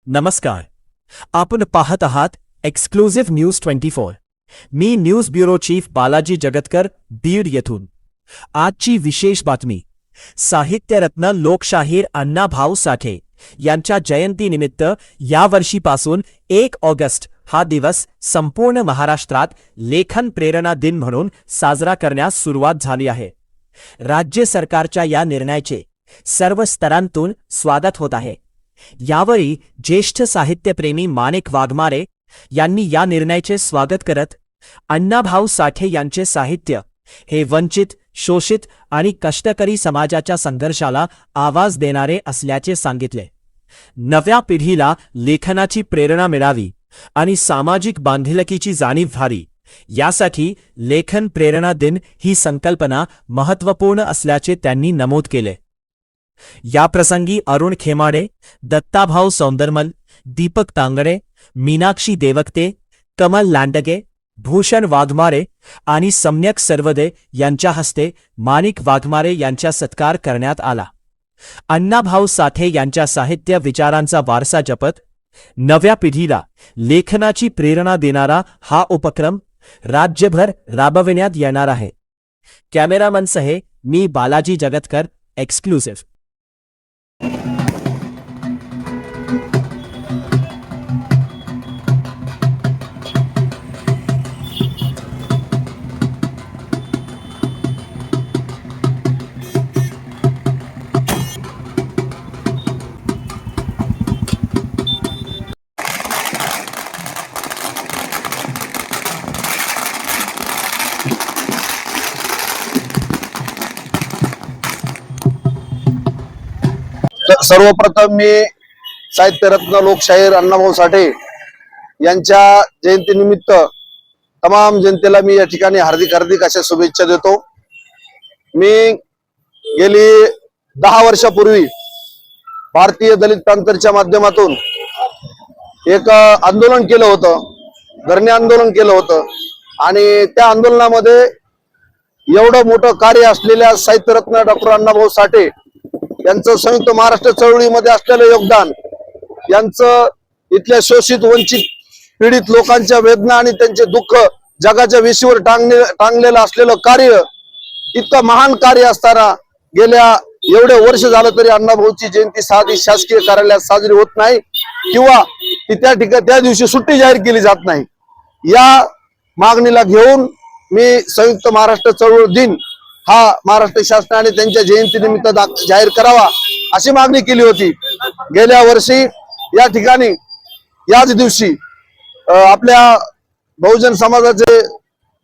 नमस्कार. आपण पाहत आहात एक्सक्लुझिव्ह न्यूज 24. मी news bureau chief Balaji जगतकर, Beed येथून. आजची विशेष बातमी. साहित्यरत्न लोकशाहीर अण्णाभाऊ साठे यांच्या जयंतीनिमित्त यावर्षीपासून 1 ऑगस्ट हा दिवस संपूर्ण महाराष्ट्रात लेखन प्रेरणा दिन म्हणून साजरा करण्यास सुरुवात झाली आहे. राज्य सरकारच्या या निर्णयाचे सर्व स्तरांतून स्वागत होत आहे. यावेळी ज्येष्ठ साहित्यप्रेमी माणिक वाघमारे यांनी या निर्णयाचे स्वागत करत अण्णाभाऊ साठे यांचे साहित्य हे वंचित, शोषित आणि कष्टकरी समाजाच्या संघर्षाला आवाज देणारे असल्याचे सांगितले. नव्या पिढीला लेखनाची प्रेरणा मिळावी आणि सामाजिक बांधिलकीची जाणीव व्हावी, यासाठी लेखन प्रेरणा दिन ही संकल्पना महत्त्वपूर्ण असल्याचे त्यांनी नमूद केले. याप्रसंगी अरुण खेमाडे, दत्ताभाऊ सौंदरमल, दीपक तांगडे, मीनाक्षी देवकते, कमल लांडगे, भूषण वाघमारे आणि सम्यक सर्वदे यांच्या हस्ते माणिक वाघमारे यांचा सत्कार करण्यात आला. अण्णाभाऊ साठे यांच्या साहित्य विचारांचा वारसा जपत नव्या पिढीला लेखनाची प्रेरणा देणारा हा उपक्रम राज्यभर राबविण्यात येणार आहे. कॅमेरामनसह मी बालाजी जगतकर, एक्सक्लुझिव्ह. सर्वप्रथम मी साहित्यरत्न लोकशाहीर अण्णाभाऊ साठे यांच्या जयंतीनिमित्त तमाम जनतेला मी या ठिकाणी हार्दिक हार्दिक अशा शुभेच्छा देतो. मी गेली 10 वर्षापूर्वी भारतीय दलित प्रांतरच्या माध्यमातून एक आंदोलन केलं होतं, धरणे आंदोलन केलं होतं आणि त्या आंदोलनामध्ये एवढं मोठं कार्य असलेल्या साहित्यरत्न डॉक्टर अण्णाभाऊ साठे यांचं संयुक्त महाराष्ट्र चळवळीमध्ये असलेलं योगदान, यांचं इथल्या शोषित वंचित पीडित लोकांच्या वेदना आणि त्यांचे दुःख जगाच्या वेशीवर टांगलेलं असलेलं कार्य, इतकं महान कार्य असताना गेल्या एवढे वर्ष झालं तरी अण्णाभाऊची जयंती साधी शासकीय कार्यालयात साजरी होत नाही किंवा ती त्या दिवशी सुट्टी जाहीर केली जात नाही. या मागणीला घेऊन मी संयुक्त महाराष्ट्र चळवळ दिन हा महाराष्ट्र शासनाने त्यांच्या जयंतीनिमित्त जाहीर करावा अशी मागणी केली होती. गेल्या वर्षी या ठिकाणी याच दिवशी आपल्या बहुजन समाजाचे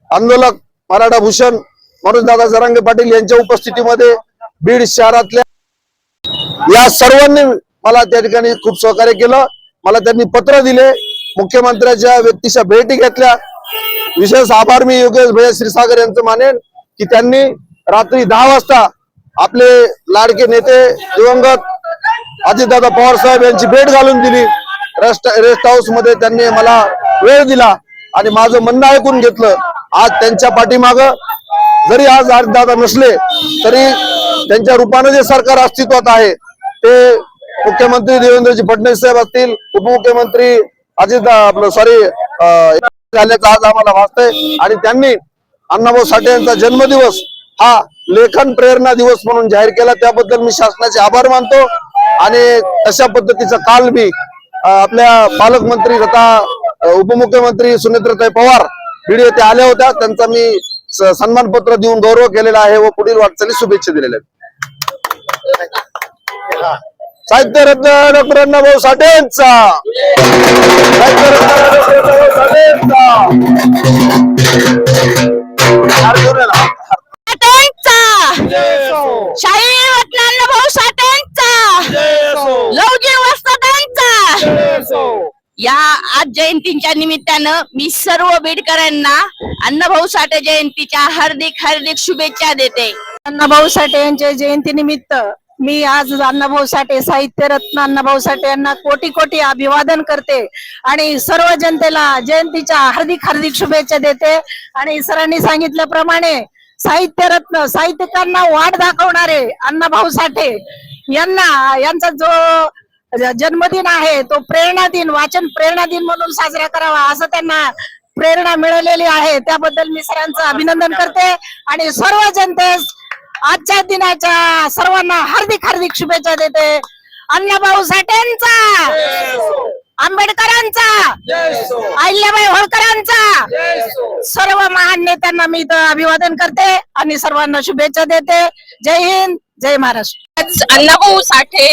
आंदोलक मराठा भूषण मनोजदादा जरांगे पाटील यांच्या उपस्थितीमध्ये बीड शहरातल्या या सर्वांनी मला त्या ठिकाणी खूप सहकार्य केलं. मला त्यांनी पत्र दिले, मुख्यमंत्र्यांच्या व्यक्तीच्या भेटी घेतल्या. विशेष आभार मी योगेश भैया क्षीरसागर यांचं मानेन की त्यांनी रात्री 10 वाजता आपले लाडके नेते दिवंगत अजितदादा पवार साहेब यांची भेट घालून दिली. रेस्ट हाऊस मध्ये त्यांनी मला वेळ दिला आणि माझं म्हणणं ऐकून घेतलं. आज त्यांच्या पाठीमागं जरी आज अजितदादा नसले तरी त्यांच्या रूपानं जे सरकार अस्तित्वात आहे ते मुख्यमंत्री देवेंद्रजी फडणवीस साहेब असतील, उपमुख्यमंत्री झाल्याचं आज आम्हाला वाटतंय. आणि त्यांनी अण्णाभाऊ साठे यांचा जन्मदिवस हा लेखन प्रेरणा दिवस म्हणून जाहीर केला, त्याबद्दल मी शासनाचे आभार मानतो. आणि तशा पद्धतीचा काल मी आपल्या पालकमंत्री तथा उपमुख्यमंत्री सुनेत्रताई पवार बीड येथे आल्या होत्या, त्यांचा मी सन्मान पत्र देऊन गौरव केलेला आहे व पुढील वाटचाली शुभेच्छा दिलेल्या आहेत. साहित्यरत्न डॉक्टर अण्णाभाऊ साठेंचा, अण्णाभाऊ साठेंचा, लवजी वस्तादांचा. या आज जयंतीच्या निमित्तानं मी सर्व बीडकरांना अण्णाभाऊ साठे जयंतीच्या हार्दिक हार्दिक शुभेच्छा देते. अण्णाभाऊ साठे यांच्या जयंतीनिमित्त मी आज अण्णाभाऊ साठे, साहित्यरत्न अण्णाभाऊ साठे यांना कोटी कोटी अभिवादन करते आणि सर्व जनतेला जयंतीच्या हार्दिक हार्दिक शुभेच्छा देते. आणि सरांनी सांगितल्याप्रमाणे साहित्यरत्न, साहित्यिकांना वाट दाखवणारे अण्णाभाऊ साठे यांचा जो जन्मदिन आहे तो प्रेरणा दिन, वाचन प्रेरणा दिन म्हणून साजरा करावा असं त्यांना प्रेरणा मिळालेली आहे. त्याबद्दल मी सरांचं अभिनंदन करते आणि सर्व जनतेस आजच्या दिनाच्या सर्वांना हार्दिक हार्दिक शुभेच्छा देते. अण्णाभाऊ साठेंचा, आंबेडकरांचा, अहिल्याबाई होळकरांचा, सर्व महान नेत्यांना मी इथं अभिवादन करते आणि सर्वांना शुभेच्छा देते. जय हिंद, जय महाराष्ट्र. आज अण्णाभाऊ साठे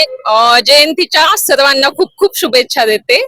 जयंतीच्या सर्वांना खूप खूप शुभेच्छा देते.